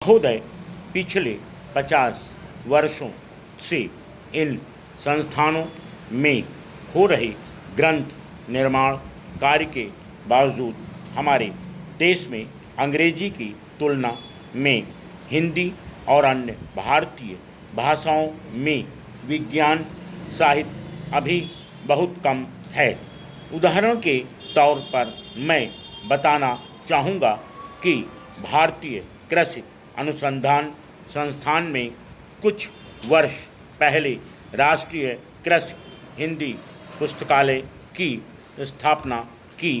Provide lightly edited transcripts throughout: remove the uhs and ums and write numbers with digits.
महोदय, पिछले 50 वर्षों से इन संस्थानों में हो रहे ग्रंथ निर्माण कार्य के बावजूद हमारे देश में अंग्रेजी की तुलना में हिंदी और अन्य भारतीय भाषाओं में विज्ञान साहित्य अभी बहुत कम है। उदाहरण के तौर पर मैं बताना चाहूँगा कि भारतीय कृषि अनुसंधान संस्थान में कुछ वर्ष पहले राष्ट्रीय कृषि हिंदी पुस्तकालय की स्थापना की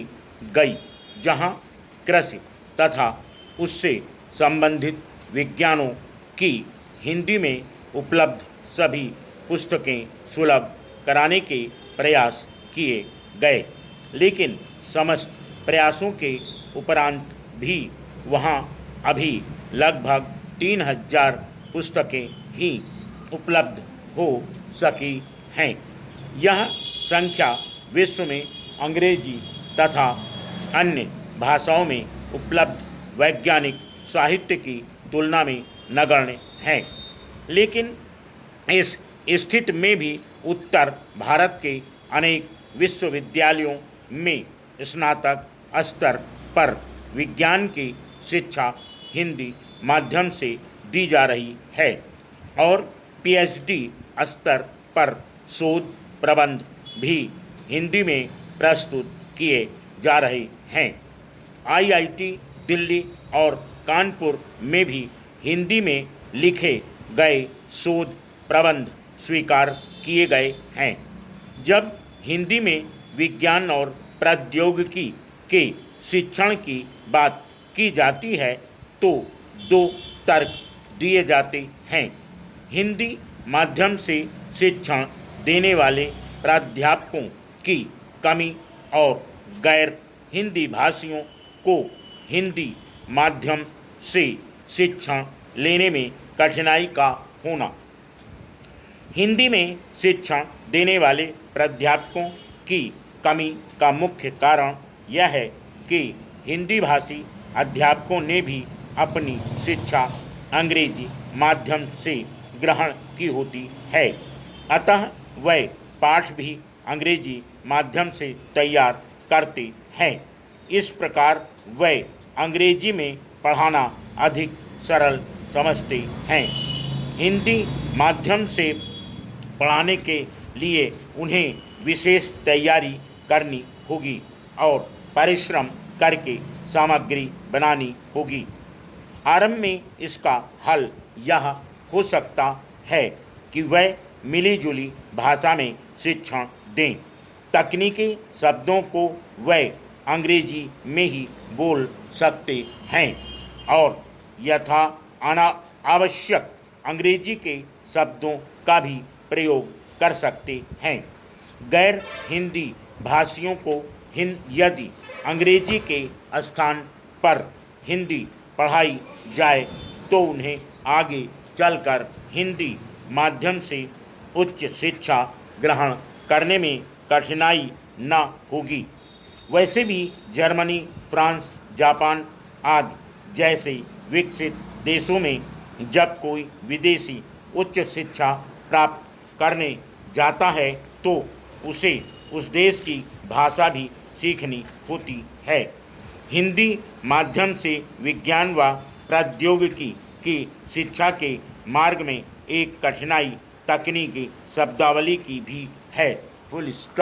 गई, जहां कृषि तथा उससे संबंधित विज्ञानों की हिंदी में उपलब्ध सभी पुस्तकें सुलभ कराने के प्रयास किए गए। लेकिन समस्त प्रयासों के उपरांत भी वहां अभी लगभग 3000 पुस्तकें ही उपलब्ध हो सकी हैं। यह संख्या विश्व में अंग्रेजी तथा अन्य भाषाओं में उपलब्ध वैज्ञानिक साहित्य की तुलना में नगण्य है। लेकिन इस स्थिति में भी उत्तर भारत के अनेक विश्वविद्यालयों में स्नातक स्तर पर विज्ञान की शिक्षा हिंदी माध्यम से दी जा रही है और पीएचडी स्तर पर शोध प्रबंध भी हिंदी में प्रस्तुत किए जा रहे हैं। आईआईटी दिल्ली और कानपुर में भी हिंदी में लिखे गए शोध प्रबंध स्वीकार किए गए हैं। जब हिंदी में विज्ञान और प्रौद्योगिकी के शिक्षण की बात की जाती है तो दो तर्क दिए जाते हैं। हिंदी माध्यम से शिक्षण देने वाले प्राध्यापकों की कमी और गैर हिंदी भाषियों को हिंदी माध्यम से शिक्षण लेने में कठिनाई का होना। हिंदी में शिक्षण देने वाले प्राध्यापकों की कमी का मुख्य कारण यह है कि हिंदी भाषी अध्यापकों ने भी अपनी शिक्षा अंग्रेजी माध्यम से ग्रहण की होती है, अतः वह पाठ भी अंग्रेजी माध्यम से तैयार करते हैं। इस प्रकार वह अंग्रेजी में पढ़ाना अधिक सरल समझते हैं। हिंदी माध्यम से पढ़ाने के लिए उन्हें विशेष तैयारी करनी होगी और परिश्रम करके सामग्री बनानी होगी। आरंभ में इसका हल यह हो सकता है कि वह मिलीजुली भाषा में शिक्षण दें। तकनीकी शब्दों को वह अंग्रेजी में ही बोल सकते हैं और यथा आवश्यक अंग्रेजी के शब्दों का भी प्रयोग कर सकते हैं। गैर हिंदी भाषियों को यदि अंग्रेजी के स्थान पर हिंदी पढ़ाई जाए तो उन्हें आगे चलकर हिंदी माध्यम से उच्च शिक्षा ग्रहण करने में कठिनाई न होगी। वैसे भी जर्मनी, फ्रांस, जापान आदि जैसे विकसित देशों में जब कोई विदेशी उच्च शिक्षा प्राप्त करने जाता है तो उसे उस देश की भाषा भी सीखनी होती है। हिंदी माध्यम से विज्ञान व प्रौद्योगिकी की शिक्षा के मार्ग में एक कठिनाई तकनीकी शब्दावली की भी है। Full stop.